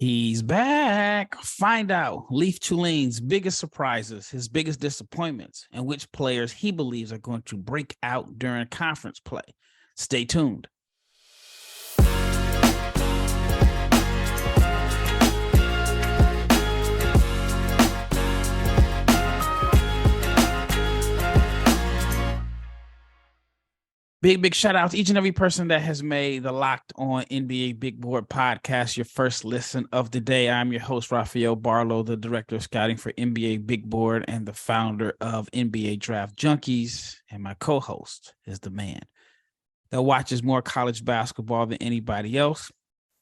He's back. Find out Leif Thulin's biggest surprises, his biggest disappointments, and which players he believes are going to break out during conference play. Stay tuned. Big shout out to each and every person that has made the Locked On NBA Big Board podcast your first listen of the day. I'm your host, Rafael Barlowe, the director of scouting for NBA Big Board and the founder of NBA Draft Junkies. And my co-host is the man that watches more college basketball than anybody else.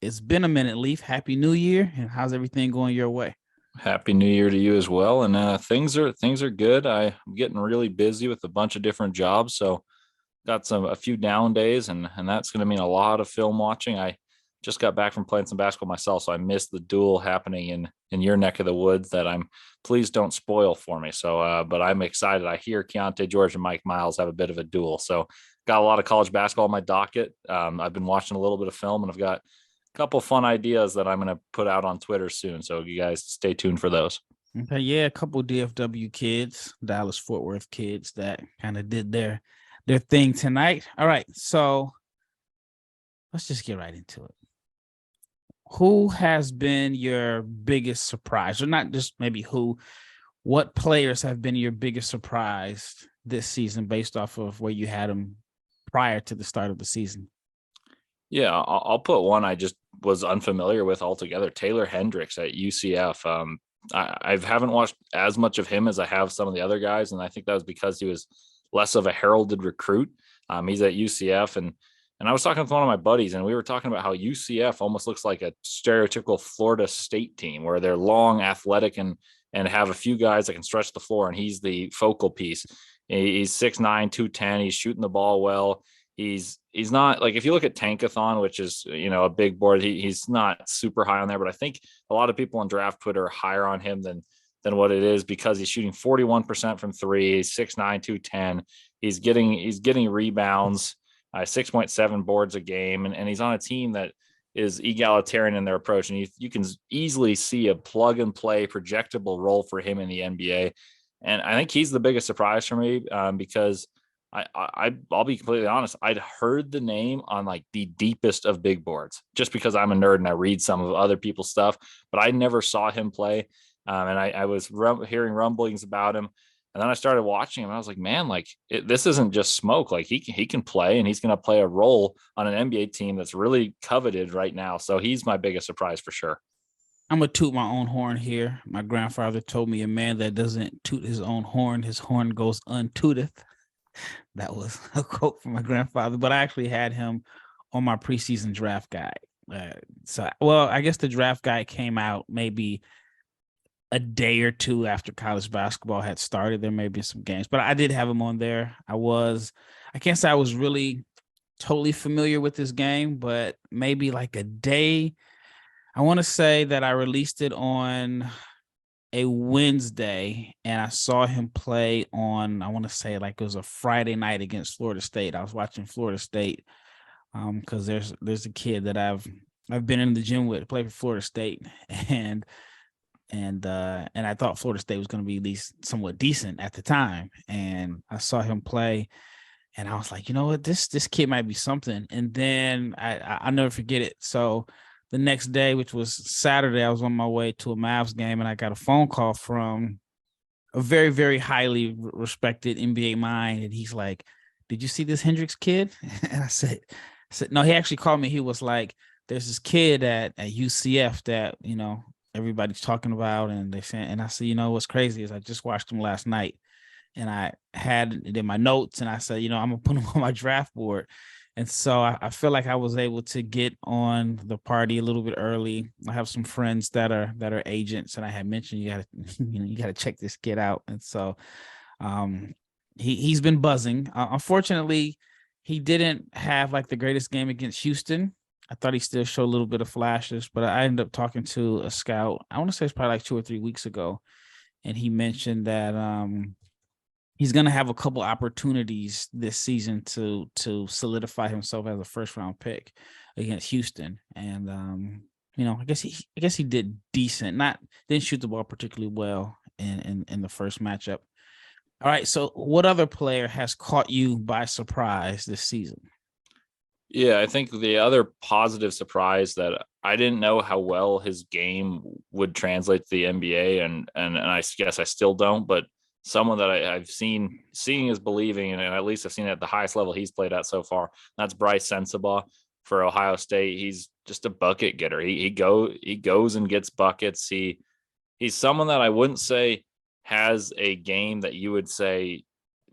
It's been a minute, Leif. Happy New Year. And how's everything going your way? Happy New Year to you as well. And things are good. I'm getting really busy with a bunch of different jobs. So got a few down days, and that's going to mean a lot of film watching. I just got back from playing some basketball myself, so I missed the duel happening in your neck of the woods that please don't spoil for me. So, but I'm excited. I hear Keontae George and Mike Miles have a bit of a duel. So got a lot of college basketball on my docket. I've been watching a little bit of film, and I've got a couple fun ideas that I'm going to put out on Twitter soon. So you guys stay tuned for those. Okay, yeah, a couple DFW kids, Dallas-Fort Worth kids that kind of did their thing tonight. All right, so let's just get right into it. Who has been your biggest surprise? Or not just maybe who, what players have been your biggest surprise this season based off of where you had them prior to the start of the season? Yeah, I'll put one I just was unfamiliar with altogether, Taylor Hendricks at UCF. I haven't watched as much of him as I have some of the other guys, and I think that was because he was less of a heralded recruit. He's at UCF, and I was talking with one of my buddies, and we were talking about how UCF almost looks like a stereotypical Florida State team where they're long, athletic, and have a few guys that can stretch the floor, and he's the focal piece. He's 6'9", 210. He's shooting the ball well. He's not like, if you look at Tankathon, which is, a big board, he's not super high on there, but I think a lot of people on draft Twitter are higher on him than what it is, because he's shooting 41% from three. He's 6'9", 210. He's getting rebounds, 6.7 boards a game. And he's on a team that is egalitarian in their approach. And you can easily see a plug and play projectable role for him in the NBA. And I think he's the biggest surprise for me, because I'll be completely honest. I'd heard the name on like the deepest of big boards just because I'm a nerd and I read some of other people's stuff, but I never saw him play. And I was hearing rumblings about him, and then I started watching him, and I was like, man, this isn't just smoke. Like he can play, and he's going to play a role on an NBA team that's really coveted right now. So he's my biggest surprise for sure. I'm going to toot my own horn here. My grandfather told me a man that doesn't toot his own horn, his horn goes untooteth. That was a quote from my grandfather, but I actually had him on my preseason draft guide. I guess the draft guide came out maybe a day or two after college basketball had started. There may be some games, but I did have him on there. I can't say I was really totally familiar with this game, but maybe like a day. I want to say that I released it on a Wednesday, and I saw him play on, I want to say like it was a Friday night against Florida State. I was watching Florida State because there's a kid that I've been in the gym with, play for Florida State, and I thought Florida State was going to be at least somewhat decent at the time. And I saw him play, and I was like, you know what, this kid might be something. And then I'll never forget it. So the next day, which was Saturday, I was on my way to a Mavs game, and I got a phone call from a very, very highly respected NBA mind. And he's like, did you see this Hendricks kid? And I said, no, he actually called me. He was like, there's this kid at UCF that, everybody's talking about, and they saying, and I said, what's crazy is I just watched him last night, and I had it in my notes, and I said, I'm gonna put him on my draft board. And so I feel like I was able to get on the party a little bit early. I have some friends that are agents, and I had mentioned you gotta check this kid out. And so he's been buzzing. Unfortunately, he didn't have like the greatest game against Houston. I thought he still showed a little bit of flashes, but I ended up talking to a scout. I want to say it's probably like 2 or 3 weeks ago, and he mentioned that he's going to have a couple opportunities this season to solidify himself as a first-round pick against Houston. And I guess he did decent. Didn't shoot the ball particularly well in the first matchup. All right. So what other player has caught you by surprise this season? Yeah, I think the other positive surprise that I didn't know how well his game would translate to the NBA, and I guess I still don't, but someone that I've seeing is believing, and at least I've seen it at the highest level he's played at so far. That's Bryce Sensabaugh for Ohio State. He's just a bucket getter. He goes and gets buckets. He's someone that I wouldn't say has a game that you would say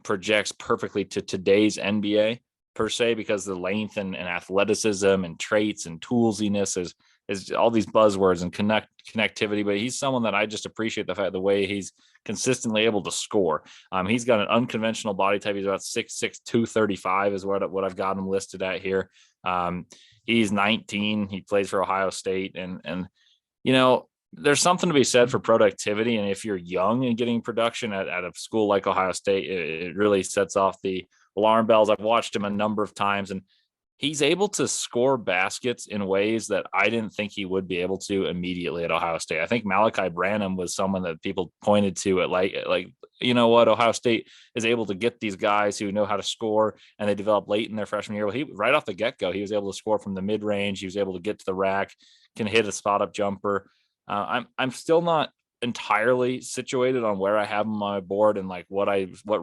projects perfectly to today's NBA per se, because the length and athleticism and traits and toolsiness is all these buzzwords and connectivity. But he's someone that I just appreciate the way he's consistently able to score. He's got an unconventional body type. He's about 6'6", 235 is what I've got him listed at here. He's 19. He plays for Ohio State, and there's something to be said for productivity. And if you're young and getting production at a school like Ohio State, it really sets off the alarm bells. I've watched him a number of times, and he's able to score baskets in ways that I didn't think he would be able to immediately at Ohio State. I think Malachi Branham was someone that people pointed to at like, Ohio State is able to get these guys who know how to score, and they develop late in their freshman year. Well, he right off the get-go, he was able to score from the mid-range. He was able to get to the rack, can hit a spot-up jumper. I'm still not entirely situated on where I have him on my board and like what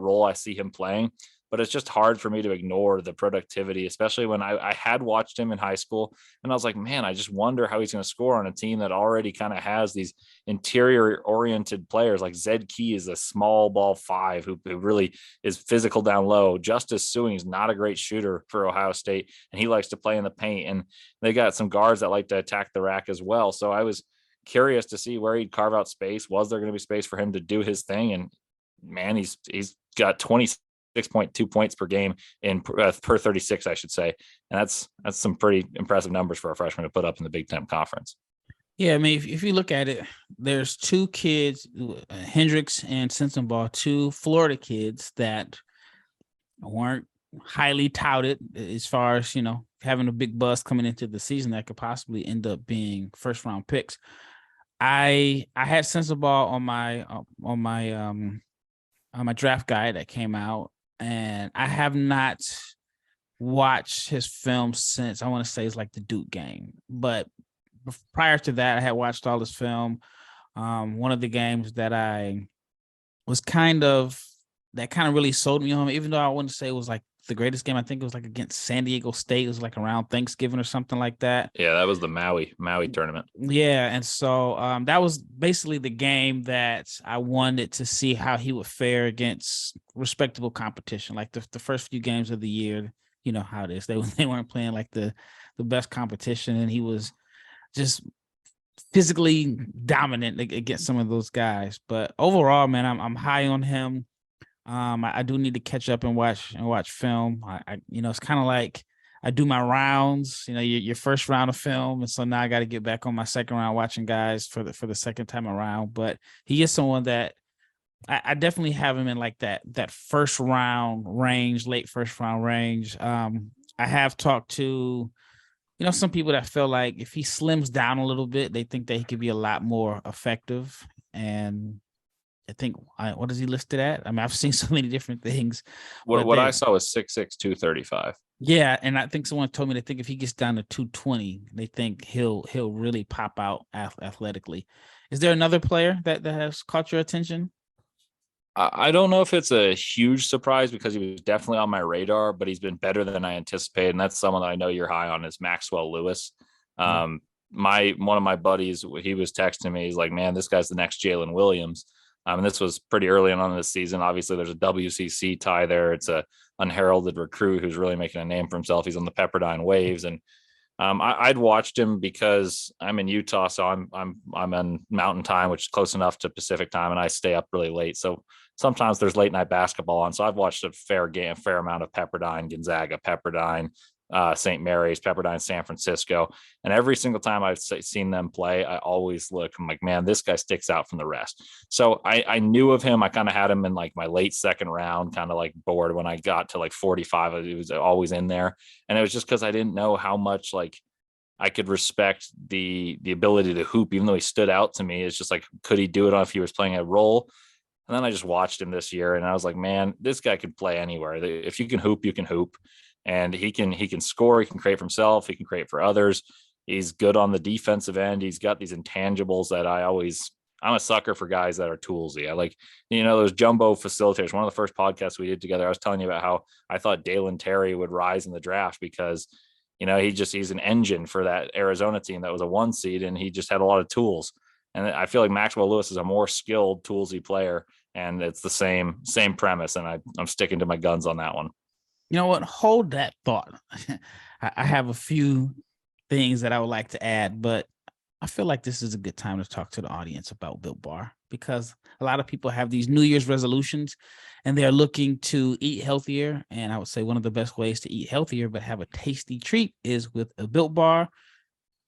role I see him playing, but it's just hard for me to ignore the productivity, especially when I had watched him in high school, and I was like, man, I just wonder how he's going to score on a team that already kind of has these interior oriented players. Like Zed Key is a small ball 5 who really is physical down low. Justice Suing is not a great shooter for Ohio State, and he likes to play in the paint, and they got some guards that like to attack the rack as well. So I was curious to see where he'd carve out space. Was there going to be space for him to do his thing? And man, he's got 26.2 points per game in per 36, I should say. And that's some pretty impressive numbers for a freshman to put up in the Big Ten Conference. Yeah, I mean, if you look at it, there's two kids, Hendricks and Sensabaugh, two Florida kids that weren't highly touted as far as, having a big buzz coming into the season that could possibly end up being first round picks. I had Sensabaugh on my draft guide that came out, and I have not watched his film since, I want to say it's like the Duke game. But prior to that, I had watched all his film. One of the games that I was kind of really sold me on him, even though I wouldn't say it was like the greatest game. I think it was like against San Diego State. It was like around Thanksgiving or something like that. Yeah, that was the Maui tournament. Yeah, and so that was basically the game that I wanted to see how he would fare against respectable competition. Like the first few games of the year, you know how it is. They weren't playing like the best competition, and he was just physically dominant against some of those guys. But overall, man, I'm high on him. I do need to catch up and watch film. I it's kind of like I do my rounds, your first round of film. And so now I got to get back on my second round watching guys for the second time around. But he is someone that I definitely have him in like that first round range, late first round range. I have talked to, some people that feel like if he slims down a little bit, they think that he could be a lot more effective. And I think, what is he listed at? I mean, I've seen so many different things. What I saw was 6'6", 235. Yeah, and I think someone told me they think if he gets down to 220, they think he'll really pop out athletically. Is there another player that has caught your attention? I don't know if it's a huge surprise because he was definitely on my radar, but he's been better than I anticipated, and that's someone that I know you're high on is Maxwell Lewis. One of my buddies, he was texting me. He's like, "Man, this guy's the next Jalen Williams." And this was pretty early on in the season. Obviously, there's a WCC tie there. It's a unheralded recruit who's really making a name for himself. He's on the Pepperdine Waves, and I'd watched him because I'm in Utah, so I'm on Mountain Time, which is close enough to Pacific Time, and I stay up really late. So sometimes there's late night basketball on. So I've watched a fair amount of Pepperdine, Gonzaga, Pepperdine, St. Mary's, Pepperdine, San Francisco. And every single time I've seen them play, I always look, I'm like, man, this guy sticks out from the rest. So I knew of him. I kind of had him in like my late second round, kind of like board. When I got to like 45, it was always in there. And it was just because I didn't know how much like I could respect the ability to hoop, even though he stood out to me. It's just like, could he do it if he was playing a role? And then I just watched him this year, and I was like, man, this guy could play anywhere. If you can hoop, you can hoop, and he can score. He can create for himself. He can create for others. He's good on the defensive end. He's got these intangibles that I'm a sucker for guys that are toolsy. I like, those jumbo facilitators. One of the first podcasts we did together, I was telling you about how I thought Dalen Terry would rise in the draft because, he's an engine for that Arizona team that was a 1 seed, and he just had a lot of tools. And I feel like Maxwell Lewis is a more skilled, toolsy player, and it's the same premise. And I'm sticking to my guns on that one. You know what? Hold that thought. I have a few things that I would like to add, but I feel like this is a good time to talk to the audience about Built Bar, because a lot of people have these New Year's resolutions and they're looking to eat healthier. And I would say one of the best ways to eat healthier but have a tasty treat is with a Built Bar.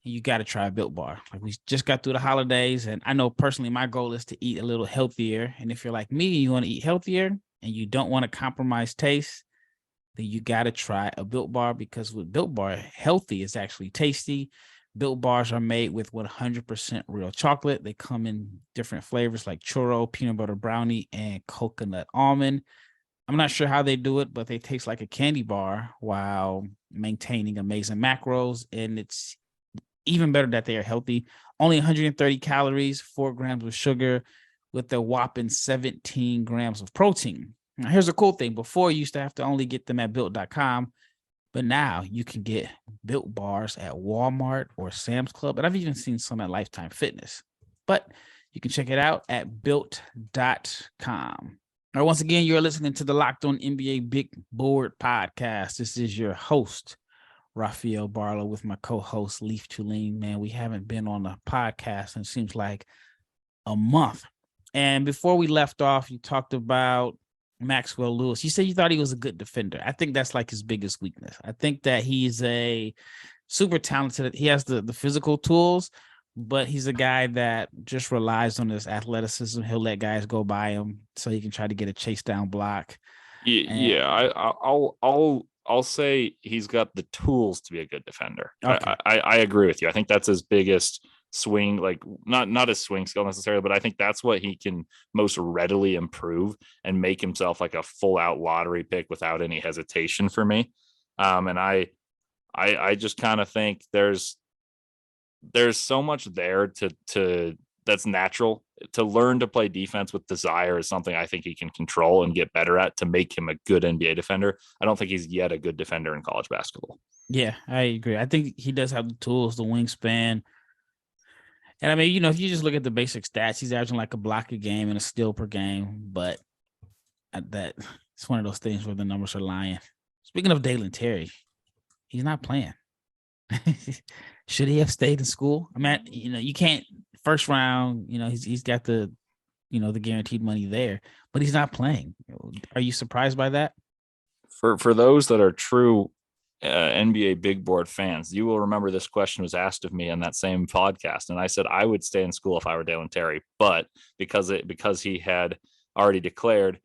You got to try a Built Bar. Like, we just got through the holidays, and I know personally my goal is to eat a little healthier. And if you're like me, you want to eat healthier and you don't want to compromise taste, then you got to try a Built Bar, because with Built Bar, healthy is actually tasty. Built Bars are made with 100% real chocolate. They come in different flavors like churro, peanut butter brownie, and coconut almond. I'm not sure how they do it, but they taste like a candy bar while maintaining amazing macros. And it's even better that they are healthy. Only 130 calories, 4 grams of sugar, with a whopping 17 grams of protein. Now, here's a cool thing. Before, you used to have to only get them at built.com, but now you can get Built Bars at Walmart or Sam's Club. And I've even seen some at Lifetime Fitness. But you can check it out at built.com. All right, once again, you're listening to the Locked On NBA Big Board Podcast. This is your host, Rafael Barlowe, with my co-host, Leif Thulin. Man, we haven't been on a podcast in seems like a month. And before we left off, you talked about Maxwell Lewis. You said you thought he was a good defender. I think that's like his biggest weakness. I think that he's a super talented. He has the physical tools, but he's a guy that just relies on his athleticism. He'll let guys go by him so he can try to get a chase down block. I'll say he's got the tools to be a good defender. Okay. I agree with you. I think that's his biggest swing, like not his swing skill necessarily, but I think that's what he can most readily improve and make himself like a full out lottery pick without any hesitation for me. And I just kind of think there's so much there to that's natural. To learn to play defense with desire is something I think he can control and get better at to make him a good NBA defender. I don't think he's yet a good defender in college basketball. Yeah, I agree. I think he does have the tools, the wingspan. And I mean, if you just look at the basic stats, he's averaging like a block a game and a steal per game. But that it's one of those things where the numbers are lying. Speaking of Dalen Terry, he's not playing. Should he have stayed in school? I mean, you can't first round, he's got the guaranteed money there, but he's not playing. Are you surprised by that? For those that are true NBA big board fans, you will remember this question was asked of me on that same podcast. And I said, I would stay in school if I were Dalen Terry, but because he had already declared,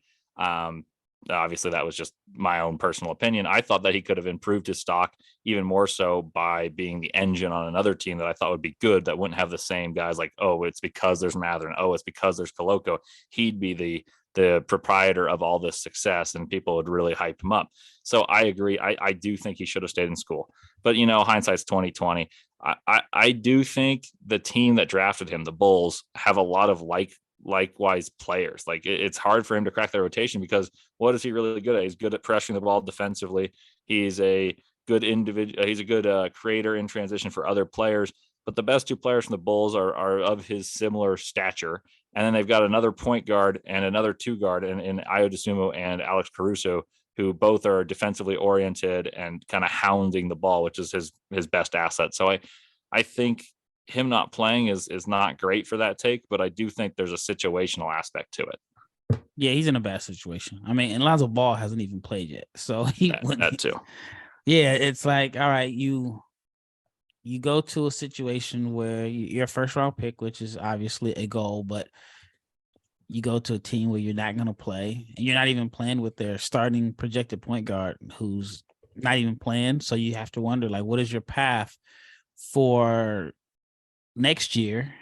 obviously that was just my own personal opinion. I thought that he could have improved his stock even more so by being the engine on another team that I thought would be good, that wouldn't have the same guys like, oh, it's because there's Mather, and oh, it's because there's Koloko. He'd be the proprietor of all this success, and people would really hype him up. So I agree. I do think he should have stayed in school, but hindsight's 2020. I do think the team that drafted him, the Bulls, have a lot of likewise players. Like, it's hard for him to crack their rotation, because what is he really good at? He's good at pressuring the ball defensively. He's a good individual. He's a good creator in transition for other players. But the best two players from the Bulls are of his similar stature. And then they've got another point guard and another two guard in Ayo Dosunmu and Alex Caruso, who both are defensively oriented and kind of hounding the ball, which is his best asset. So I think him not playing is not great for that take, but I do think there's a situational aspect to it. Yeah, he's in a bad situation. I mean, and Lonzo Ball hasn't even played yet, so that too. Yeah, it's like, all right, you go to a situation where you're a first round pick, which is obviously a goal, but you go to a team where you're not going to play, and you're not even playing with their starting projected point guard, who's not even playing. So you have to wonder, like, what is your path for next year.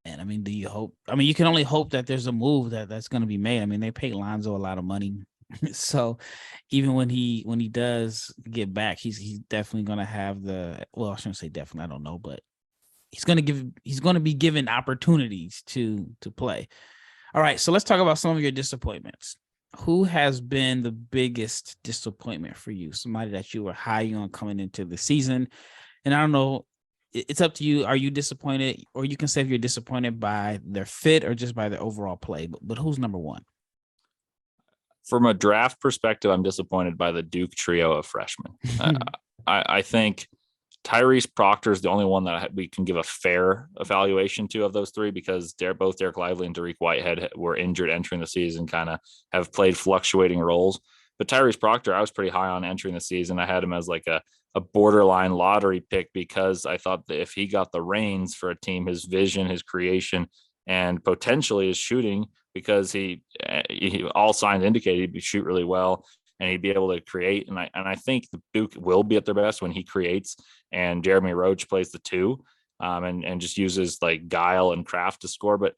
And I mean, do you hope? I mean, you can only hope that there's a move that's going to be made. I mean, they paid Lonzo a lot of money, so even when he does get back, he's definitely going to have the. Well, I shouldn't say definitely. I don't know, but he's going to be given opportunities to play. All right, so let's talk about some of your disappointments. Who has been the biggest disappointment for you? Somebody that you were high on coming into the season. And I don't know, it's up to you. Are you disappointed? Or you can say if you're disappointed by their fit or just by their overall play. But who's number one? From a draft perspective, I'm disappointed by the Duke trio of freshmen. I think Tyrese Proctor is the only one that we can give a fair evaluation to of those three, because both Derek Lively and Dariq Whitehead were injured entering the season, kind of have played fluctuating roles. But Tyrese Proctor, I was pretty high on entering the season. I had him as like a borderline lottery pick, because I thought that if he got the reins for a team, his vision, his creation, and potentially his shooting, because he all signs indicated he'd shoot really well and he'd be able to create. And I think the Duke will be at their best when he creates and Jeremy Roach plays the two, and just uses like guile and craft to score. But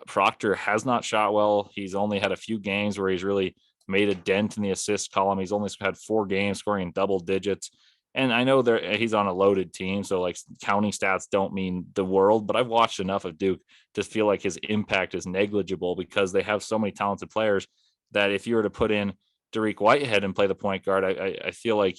Proctor has not shot well. He's only had a few games where he's really made a dent in the assist column. He's only had 4 games scoring in double digits. And I know he's on a loaded team, so like counting stats don't mean the world, but I've watched enough of Duke to feel like his impact is negligible, because they have so many talented players that if you were to put in Dariq Whitehead and play the point guard, I feel like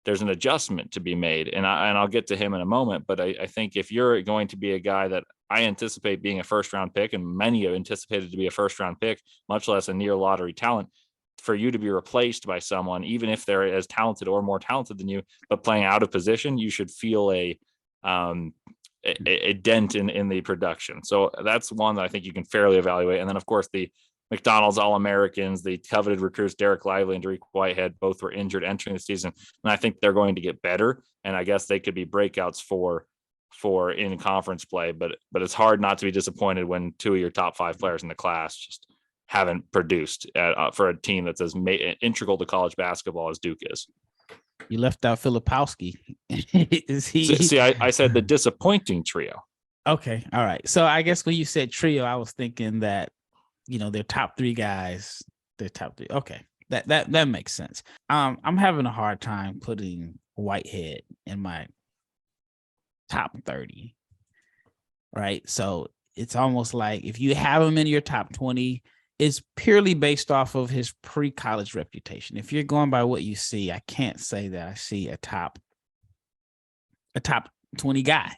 there's an adjustment to be made. And I'll get to him in a moment, but I think if you're going to be a guy that I anticipate being a first round pick, and many have anticipated to be a first round pick, much less a near lottery talent, for you to be replaced by someone, even if they're as talented or more talented than you, but playing out of position, you should feel a dent in the production. So that's one that I think you can fairly evaluate. And then of course the McDonald's All-Americans, the coveted recruits, Derek Lively and Dariq Whitehead, both were injured entering the season. And I think they're going to get better. And I guess they could be breakouts for in conference play, but it's hard not to be disappointed when 2 of your top 5 players in the class just haven't produced for a team that's as integral to college basketball as Duke is. You left out Filipowski. Is he? See, I said the disappointing trio. Okay, all right. So I guess when you said trio, I was thinking that, their top 3 guys, their top 3. Okay, that makes sense. I'm having a hard time putting Whitehead in my top 30. Right, so it's almost like if you have him in your top 20. It's purely based off of his pre-college reputation. If you're going by what you see, I can't say that I see a top 20 guy.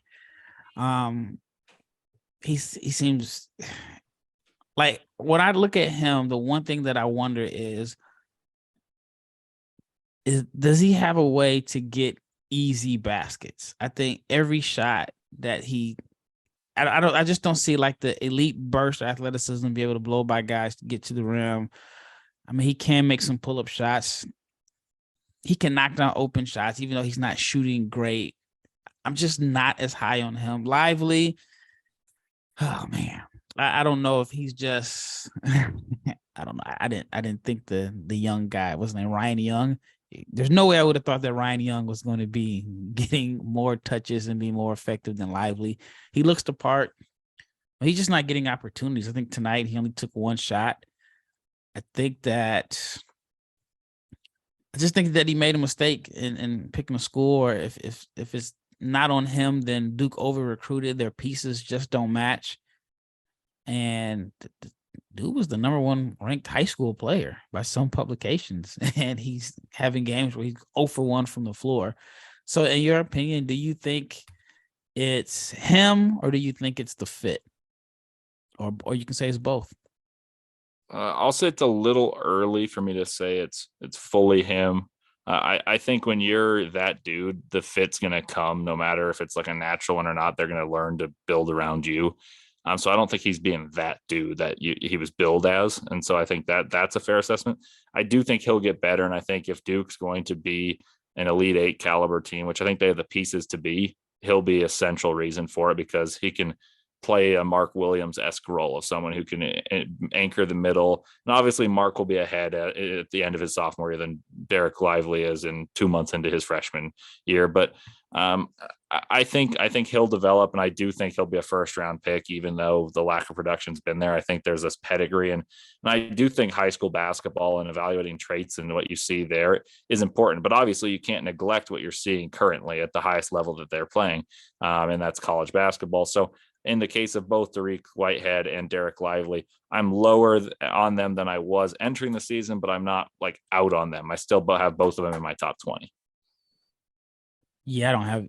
He seems like, when I look at him, the one thing that I wonder is does he have a way to get easy baskets? I think every shot that I just don't see like the elite burst athleticism, be able to blow by guys to get to the rim. I mean, he can make some pull-up shots. He can knock down open shots, even though he's not shooting great. I'm just not as high on him. Lively, oh man, I don't know if he's just. I don't know. I didn't think the young guy, wasn't it Ryan Young? There's no way I would have thought that Ryan Young was going to be getting more touches and be more effective than Lively. He looks the part, but he's just not getting opportunities. I think tonight he only took 1 shot. I just think that he made a mistake in picking a school, or if it's not on him, then Duke over recruited. Their pieces just don't match. And Duke was the number 1 ranked high school player by some publications, and he's having games where he's 0 for 1 from the floor. So in your opinion, do you think it's him, or do you think it's the fit? Or you can say it's both. I'll say it's a little early for me to say it's fully him. I think when you're that dude, the fit's going to come no matter if it's like a natural one or not. They're going to learn to build around you. So I don't think he's being that dude that he was billed as. And so I think that's a fair assessment. I do think he'll get better. And I think if Duke's going to be an Elite 8 caliber team, which I think they have the pieces to be, he'll be a central reason for it, because he can play a Mark Williams-esque role of someone who can anchor the middle. And obviously Mark will be ahead at the end of his sophomore year than Derek Lively is in 2 months into his freshman year. But I think he'll develop, and I do think he'll be a first round pick, even though the lack of production's been there. I think there's this pedigree, and I do think high school basketball and evaluating traits and what you see there is important. But obviously, you can't neglect what you're seeing currently at the highest level that they're playing, and that's college basketball. So, in the case of both Dariq Whitehead and Derek Lively, I'm lower on them than I was entering the season, but I'm not like out on them. I still have both of them in my top 20. Yeah, I don't have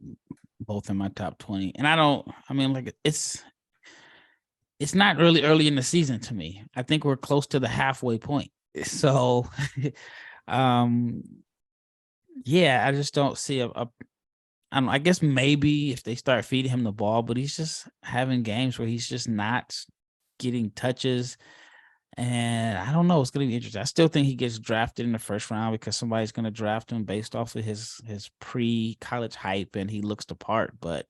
both in my top 20. And it's not really early in the season to me. I think we're close to the halfway point. So yeah, I just don't see I guess maybe if they start feeding him the ball, but he's just having games where he's just not getting touches. And I don't know. It's going to be interesting. I still think he gets drafted in the first round because somebody's going to draft him based off of his pre-college hype, and he looks the part. But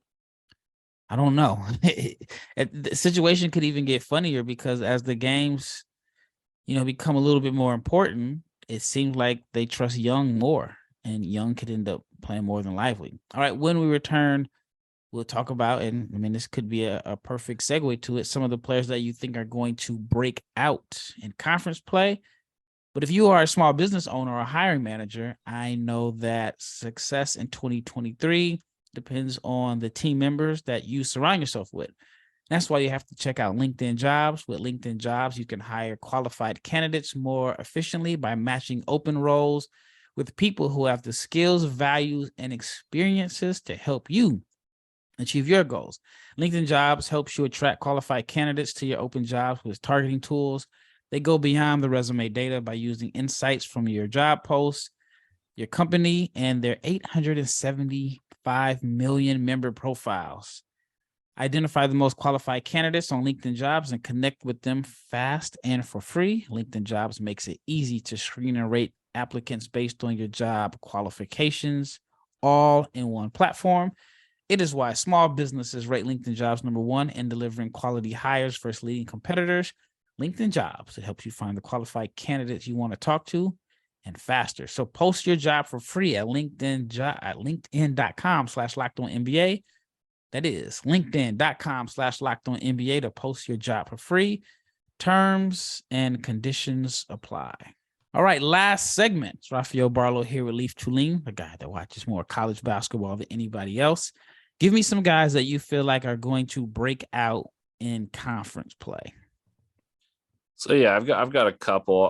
I don't know. The situation could even get funnier because as the games, become a little bit more important, it seems like they trust Young more, and Young could end up playing more than Lively. All right, when we return, we'll talk about, and I mean, this could be a perfect segue to it, some of the players that you think are going to break out in conference play. But if you are a small business owner or a hiring manager, I know that success in 2023 depends on the team members that you surround yourself with. That's why you have to check out LinkedIn Jobs. With LinkedIn Jobs, you can hire qualified candidates more efficiently by matching open roles with people who have the skills, values, and experiences to help you achieve your goals. LinkedIn Jobs helps you attract qualified candidates to your open jobs with targeting tools. They go beyond the resume data by using insights from your job posts, your company, and their 875 million member profiles. Identify the most qualified candidates on LinkedIn Jobs and connect with them fast and for free. LinkedIn Jobs makes it easy to screen and rate applicants based on your job qualifications, all in one platform. It is why small businesses rate LinkedIn Jobs #1 in delivering quality hires versus leading competitors. LinkedIn Jobs, it helps you find the qualified candidates you want to talk to and faster. So post your job for free at LinkedIn.com/LockedOnNBA. That is LinkedIn.com/LockedOnNBA to post your job for free. Terms and conditions apply. All right, last segment. It's Rafael Barlowe here with Leif Thulin, the guy that watches more college basketball than anybody else. Give me some guys that you feel like are going to break out in conference play. So yeah, I've got a couple.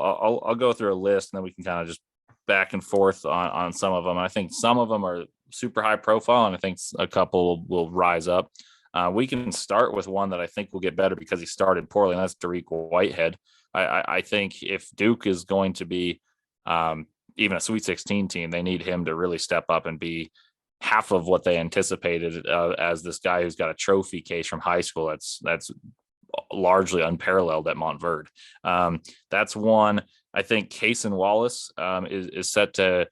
I'll go through a list, and then we can kind of just back and forth on some of them. I think some of them are super high profile, and I think a couple will rise up. We can start with one that I think will get better because he started poorly, and that's Dariq Whitehead. I think if Duke is going to be even a Sweet 16 team, they need him to really step up and be half of what they anticipated as this guy who's got a trophy case from high school. That's largely unparalleled at Montverde. That's one. I think Cason Wallace is set to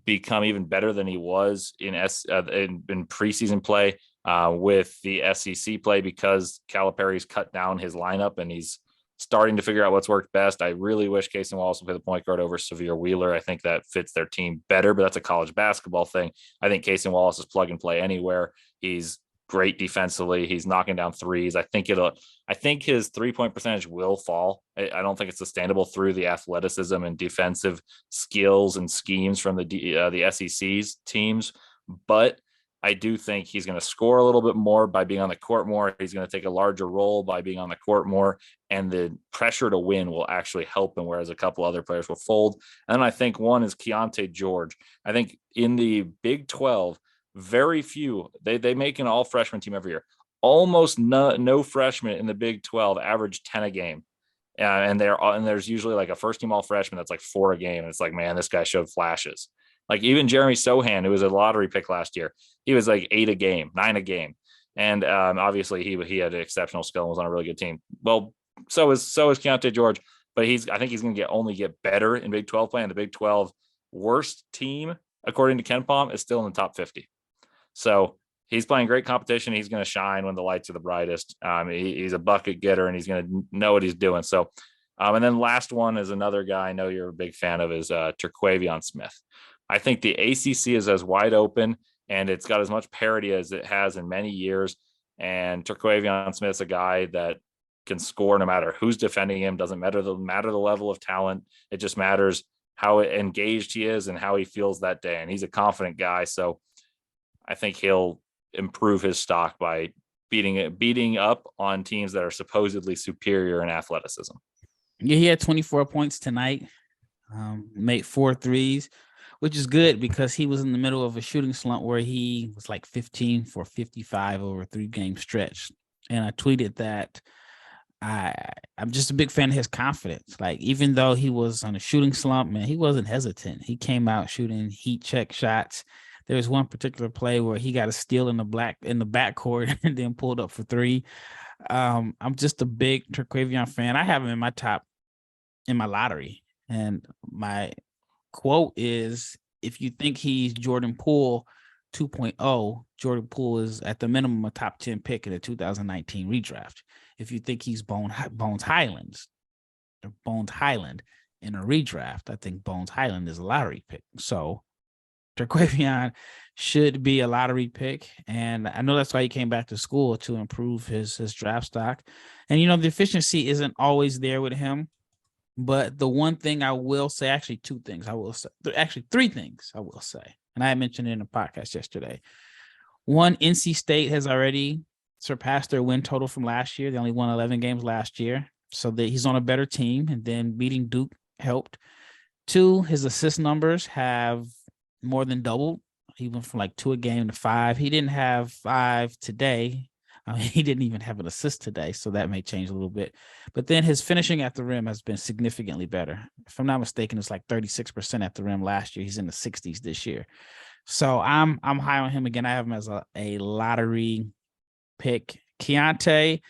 become even better than he was in preseason play with the SEC play because Calipari's cut down his lineup and he's starting to figure out what's worked best. I really wish Cason Wallace would play the point guard over Severe Wheeler. I think that fits their team better, but that's a college basketball thing. I think Cason Wallace is plug and play anywhere. He's great defensively. He's knocking down threes. I think his 3-point percentage will fall. I don't think it's sustainable through the athleticism and defensive skills and schemes from the SEC's teams, but I do think he's going to score a little bit more by being on the court more. He's going to take a larger role by being on the court more, and the pressure to win will actually help him, whereas a couple other players will fold. And then I think one is Keontae George. I think in the Big 12, very few, they make an all freshman team every year. Almost no freshmen in the Big 12 average 10 a game. And there's usually like a first team all freshman that's like 4 a game. And it's like, man, this guy showed flashes. Like even Jeremy Sohan, who was a lottery pick last year, he was like 8 a game, 9 a game. And obviously he had exceptional skill and was on a really good team. Well, so is Keontae George, but I think he's going to only get better in Big 12 play. And the Big 12 worst team, according to KenPom, is still in the top 50. So he's playing great competition. He's going to shine when the lights are the brightest. He's a bucket getter, and he's going to know what he's doing. So, and then last one is another guy I know you're a big fan of, is Terquavion Smith. I think the ACC is as wide open, and it's got as much parity as it has in many years. And Terquavion Smith's a guy that can score no matter who's defending him. Doesn't matter the level of talent. It just matters how engaged he is and how he feels that day. And he's a confident guy. So I think he'll improve his stock by beating up on teams that are supposedly superior in athleticism. Yeah, he had 24 points tonight, made 4 threes, which is good because he was in the middle of a shooting slump where he was like 15 for 55 over a 3-game stretch. And I tweeted that I'm just a big fan of his confidence. Like, even though he was on a shooting slump, man, he wasn't hesitant. He came out shooting heat check shots. There was one particular play where he got a steal in the backcourt and then pulled up for 3. I'm just a big Terquavion fan. I have him in my lottery. And my quote is, if you think he's Jordan Poole 2.0, Jordan Poole is at the minimum a top 10 pick in the 2019 redraft. If you think he's Bones Highland in a redraft, I think Bones Highland is a lottery pick. So Terquavion should be a lottery pick. And I know that's why he came back to school, to improve his draft stock. And, the efficiency isn't always there with him. But the one thing I will say, actually 2 things I will say, actually 3 things I will say, and I mentioned it in a podcast yesterday. One, NC State has already surpassed their win total from last year. They only won 11 games last year. So he's on a better team, and then beating Duke helped. 2, his assist numbers have more than doubled. He went from like 2 a game to 5. He didn't have 5 today. He didn't even have an assist today, so that may change a little bit. But then his finishing at the rim has been significantly better. If I'm not mistaken, it's like 36% at the rim last year. He's in the 60s this year. So I'm high on him again. I have him as a lottery pick. Keontae,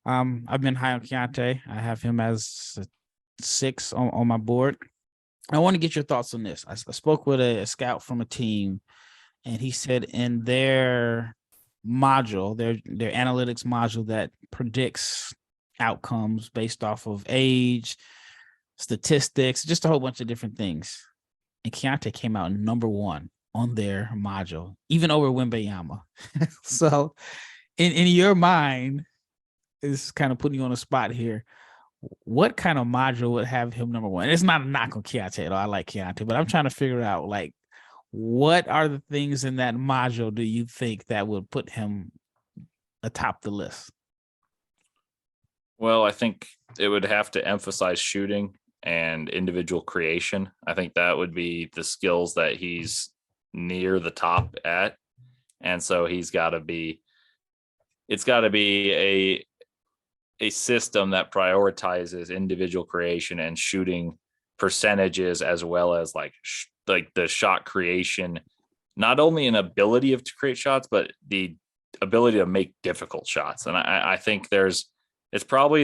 I've been high on Keontae. I have him as a 6 on my board. I want to get your thoughts on this. I spoke with a scout from a team, and he said in their module, their analytics module that predicts outcomes based off of age, statistics, just a whole bunch of different things. And Keontae came out number 1 on their module, even over Wembayama. So in your mind, this is kind of putting you on a spot here. What kind of module would have him number 1? And it's not a knock on Keontae at all. I like Keontae, but I'm trying to figure out, like, what are the things in that module do you think that would put him atop the list? Well, I think it would have to emphasize shooting and individual creation. I think that would be the skills that he's near the top at. And so it's got to be a system that prioritizes individual creation and shooting percentages, as well as like the shot creation, not only an ability to create shots, but the ability to make difficult shots. And I think it's probably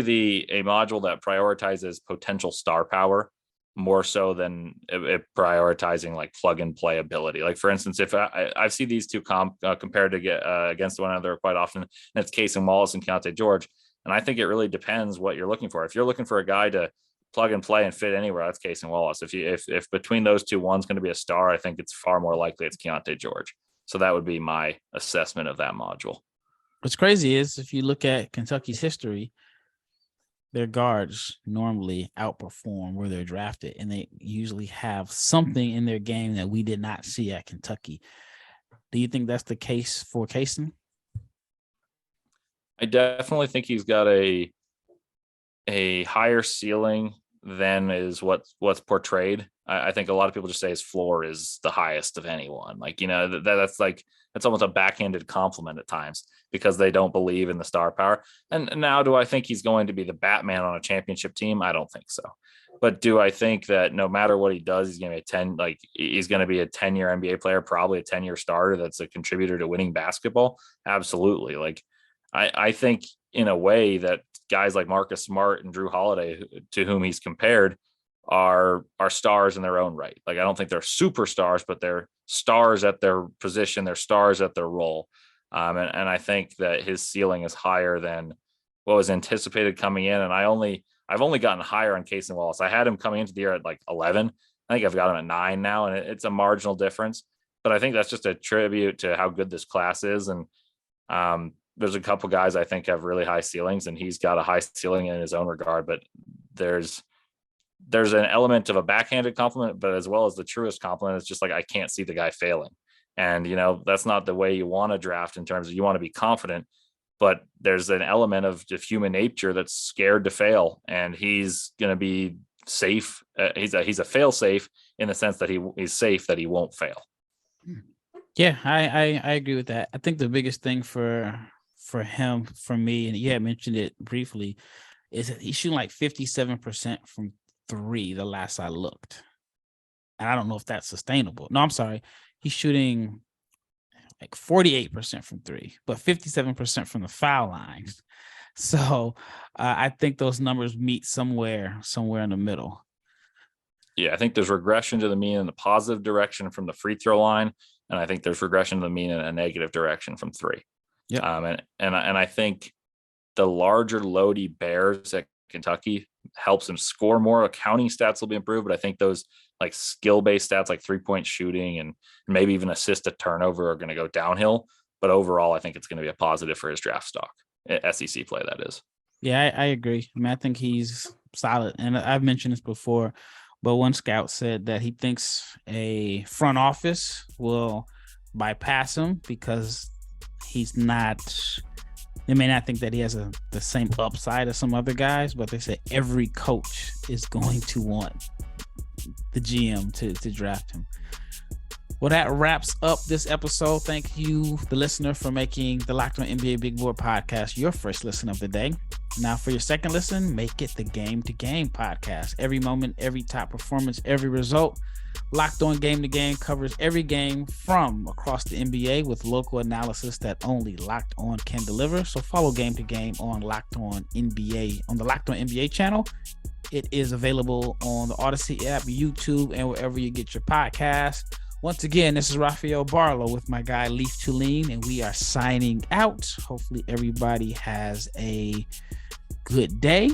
a module that prioritizes potential star power more so than it prioritizing like plug and play ability. Like, for instance, if I see these two compared to against one another quite often, and it's Casey Wallace and Keontae George. And I think it really depends what you're looking for. If you're looking for a guy to plug and play and fit anywhere, that's Casey Wallace. If between those two, one's going to be a star, I think it's far more likely it's Keontae George. So that would be my assessment of that module. What's crazy is, if you look at Kentucky's history, their guards normally outperform where they're drafted, and they usually have something in their game that we did not see at Kentucky. Do you think that's the case for Casey? I definitely think he's got a higher ceiling than is what's portrayed. I think a lot of people just say his floor is the highest of anyone. Like, that's almost a backhanded compliment at times, because they don't believe in the star power. And now, do I think he's going to be the Batman on a championship team? I don't think so. But do I think that no matter what he does, he's going to be a 10-year NBA player, probably a 10-year starter that's a contributor to winning basketball? Absolutely. Like, I think in a way that guys like Marcus Smart and Drew Holiday, to whom he's compared, are stars in their own right. Like, I don't think they're superstars, but they're stars at their position. They're stars at their role. And I think that his ceiling is higher than what was anticipated coming in. And I've only gotten higher on Casey Wallace. I had him coming into the year at like 11. I think I've got him at 9 now, and it's a marginal difference. But I think that's just a tribute to how good this class is. And there's a couple guys I think have really high ceilings, and he's got a high ceiling in his own regard. But there's an element of a backhanded compliment, but as well as the truest compliment, it's just like, I can't see the guy failing. And, that's not the way you want to draft in terms of you want to be confident, but there's an element of just human nature that's scared to fail. And he's going to be safe. He's a fail safe in the sense that he's safe, that he won't fail. Yeah, I agree with that. I think the biggest thing for him, for me, and you had mentioned it briefly, is that he's shooting like 57% from 3 the last I looked. And I don't know if that's sustainable. No, I'm sorry. He's shooting like 48% from 3, but 57% from the foul lines. So I think those numbers meet somewhere in the middle. Yeah, I think there's regression to the mean in the positive direction from the free throw line, and I think there's regression to the mean in a negative direction from 3. Yeah, and I think the larger load he bears at Kentucky helps him score more. Accounting stats will be improved, but I think those like skill-based stats like 3-point shooting and maybe even assist to turnover are going to go downhill. But overall, I think it's going to be a positive for his draft stock. SEC play, that is. Yeah, I agree. I mean, I think he's solid. And I've mentioned this before, but one scout said that he thinks a front office will bypass him because he's not... They may not think that he has the same upside as some other guys, but they say every coach is going to want the GM to draft him. Well, that wraps up this episode. Thank you, the listener, for making the Locked On NBA Big Board podcast your first listen of the day. Now, for your second listen, make it the Game to Game podcast. Every moment, every top performance, every result. Locked On Game to Game covers every game from across the NBA with local analysis that only Locked On can deliver. So follow Game to Game on Locked On NBA on the Locked On NBA channel. It is available on the Odyssey app, YouTube, and wherever you get your podcast. Once again, this is Rafael Barlowe with my guy Leif Thulin, and we are signing out. Hopefully everybody has a good day.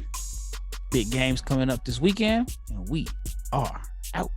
Big games coming up this weekend, and we are out.